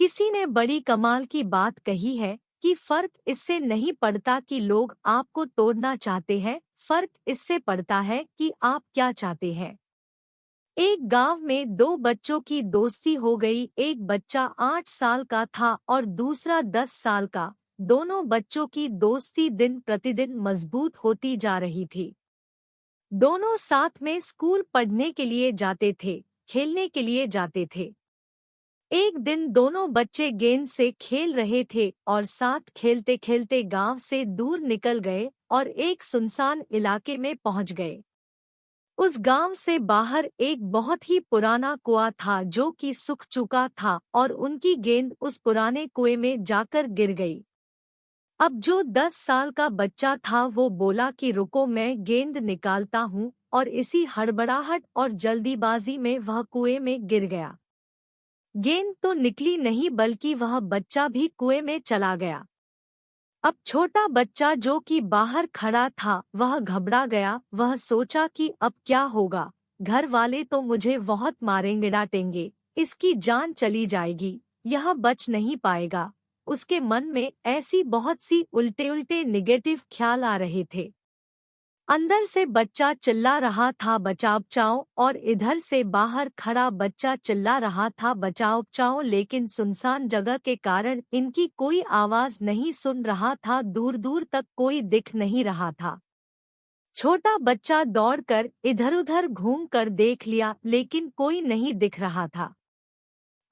किसी ने बड़ी कमाल की बात कही है कि फर्क इससे नहीं पड़ता कि लोग आपको तोड़ना चाहते हैं, फर्क इससे पड़ता है कि आप क्या चाहते हैं। एक गांव में दो बच्चों की दोस्ती हो गई। एक बच्चा 8 साल का था और दूसरा 10 साल का। दोनों बच्चों की दोस्ती दिन प्रतिदिन मजबूत होती जा रही थी। दोनों साथ में स्कूल पढ़ने के लिए जाते थे, खेलने के लिए जाते थे। एक दिन दोनों बच्चे गेंद से खेल रहे थे और साथ खेलते खेलते गांव से दूर निकल गए और एक सुनसान इलाके में पहुंच गए। उस गांव से बाहर एक बहुत ही पुराना कुआं था जो कि सूख चुका था और उनकी गेंद उस पुराने कुएं में जाकर गिर गई। अब जो 10 साल का बच्चा था वो बोला कि रुको, मैं गेंद निकालता हूँ, और इसी हड़बड़ाहट और जल्दीबाजी में वह कुएं में गिर गया। गेंद तो निकली नहीं बल्कि वह बच्चा भी कुएं में चला गया। अब छोटा बच्चा जो कि बाहर खड़ा था वह घबरा गया। वह सोचा कि अब क्या होगा, घर वाले तो मुझे बहुत मारेंगे डांटेंगे, इसकी जान चली जाएगी, यह बच नहीं पाएगा। उसके मन में ऐसी बहुत सी उल्टे उल्टे निगेटिव ख्याल आ रहे थे। अंदर से बच्चा चिल्ला रहा था बचाओ बचाओ, और इधर से बाहर खड़ा बच्चा चिल्ला रहा था बचाओ बचाओ, लेकिन सुनसान जगह के कारण इनकी कोई आवाज नहीं सुन रहा था। दूर दूर तक कोई दिख नहीं रहा था। छोटा बच्चा दौड़कर इधर-उधर घूम कर देख लिया लेकिन कोई नहीं दिख रहा था।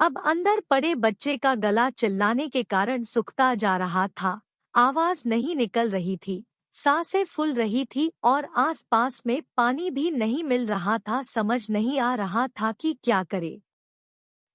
अब अंदर पड़े बच्चे का गला चिल्लाने के कारण सूखता जा रहा था, आवाज नहीं निकल रही थी, सांसें फूल रही थी और आसपास में पानी भी नहीं मिल रहा था। समझ नहीं आ रहा था कि क्या करे।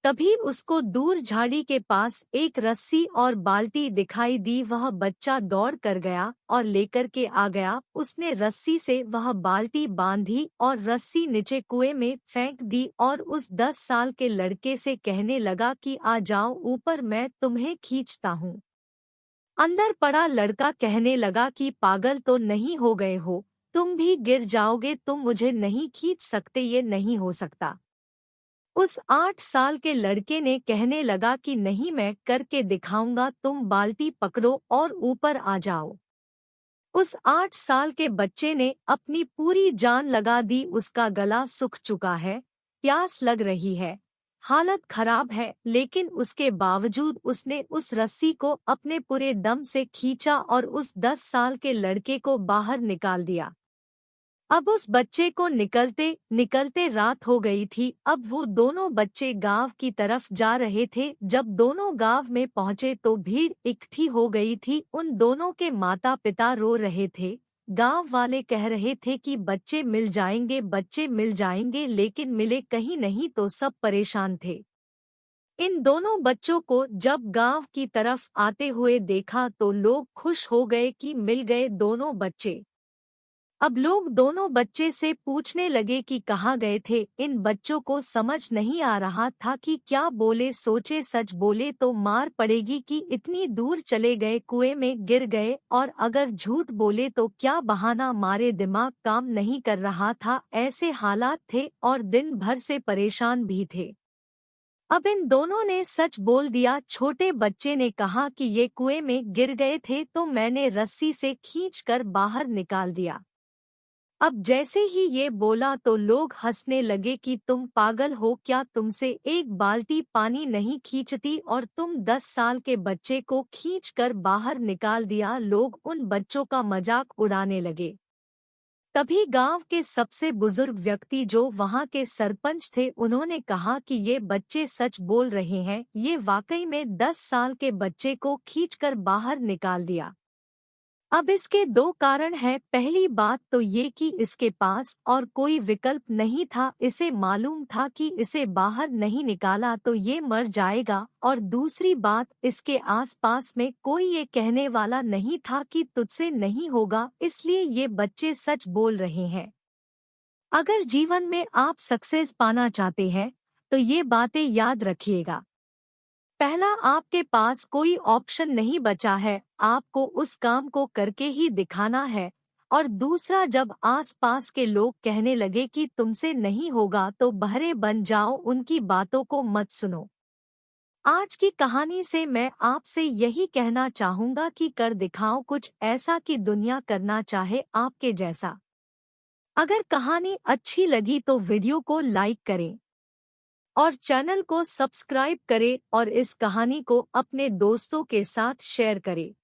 तभी उसको दूर झाड़ी के पास एक रस्सी और बाल्टी दिखाई दी। वह बच्चा दौड़ कर गया और लेकर के आ गया। उसने रस्सी से वह बाल्टी बांधी और रस्सी नीचे कुएं में फेंक दी और उस 10 साल के लड़के से कहने लगा कि आ जाओ ऊपर, मैं तुम्हें खींचता हूँ। अंदर पड़ा लड़का कहने लगा कि पागल तो नहीं हो गए हो, तुम भी गिर जाओगे, तुम मुझे नहीं खींच सकते, ये नहीं हो सकता। उस 8 साल के लड़के ने कहने लगा कि नहीं, मैं करके दिखाऊंगा, तुम बाल्टी पकड़ो और ऊपर आ जाओ। उस 8 साल के बच्चे ने अपनी पूरी जान लगा दी। उसका गला सूख चुका है, प्यास लग रही है, हालत खराब है, लेकिन उसके बावजूद उसने उस रस्सी को अपने पूरे दम से खींचा और उस 10 साल के लड़के को बाहर निकाल दिया। अब उस बच्चे को निकलते निकलते रात हो गई थी। अब वो दोनों बच्चे गांव की तरफ जा रहे थे। जब दोनों गांव में पहुंचे तो भीड़ इकट्ठी हो गई थी। उन दोनों के माता पिता रो रहे थे। गांव वाले कह रहे थे कि बच्चे मिल जाएंगे, बच्चे मिल जाएंगे, लेकिन मिले कहीं नहीं। तो सब परेशान थे। इन दोनों बच्चों को जब गांव की तरफ आते हुए देखा तो लोग खुश हो गए कि मिल गए दोनों बच्चे। अब लोग दोनों बच्चे से पूछने लगे कि कहाँ गए थे। इन बच्चों को समझ नहीं आ रहा था कि क्या बोले, सोचे सच बोले तो मार पड़ेगी कि इतनी दूर चले गए, कुएं में गिर गए, और अगर झूठ बोले तो क्या बहाना मारे, दिमाग काम नहीं कर रहा था। ऐसे हालात थे और दिन भर से परेशान भी थे। अब इन दोनों ने सच बोल दिया। छोटे बच्चे ने कहा कि ये कुएं में गिर गए थे तो मैंने रस्सी से खींचकर बाहर निकाल दिया। अब जैसे ही ये बोला तो लोग हंसने लगे कि तुम पागल हो क्या, तुमसे एक बाल्टी पानी नहीं खींचती और तुम 10 साल के बच्चे को खींचकर बाहर निकाल दिया। लोग उन बच्चों का मजाक उड़ाने लगे। तभी गांव के सबसे बुजुर्ग व्यक्ति जो वहां के सरपंच थे, उन्होंने कहा कि ये बच्चे सच बोल रहे हैं, ये वाकई में 10 साल के बच्चे को खींचकर बाहर निकाल दिया। अब इसके दो कारण हैं। पहली बात तो ये कि इसके पास और कोई विकल्प नहीं था। इसे मालूम था कि इसे बाहर नहीं निकाला तो ये मर जाएगा, और दूसरी बात, इसके आसपास में कोई ये कहने वाला नहीं था कि तुझसे नहीं होगा, इसलिए ये बच्चे सच बोल रहे हैं। अगर जीवन में आप सक्सेस पाना चाहते हैं तो ये बातें याद रखिएगा। पहला, आपके पास कोई ऑप्शन नहीं बचा है, आपको उस काम को करके ही दिखाना है। और दूसरा, जब आसपास के लोग कहने लगे कि तुमसे नहीं होगा तो बहरे बन जाओ, उनकी बातों को मत सुनो। आज की कहानी से मैं आपसे यही कहना चाहूँगा कि कर दिखाओ कुछ ऐसा कि दुनिया करना चाहे आपके जैसा। अगर कहानी अच्छी लगी तो वीडियो को लाइक करें और चैनल को सब्सक्राइब करें और इस कहानी को अपने दोस्तों के साथ शेयर करें।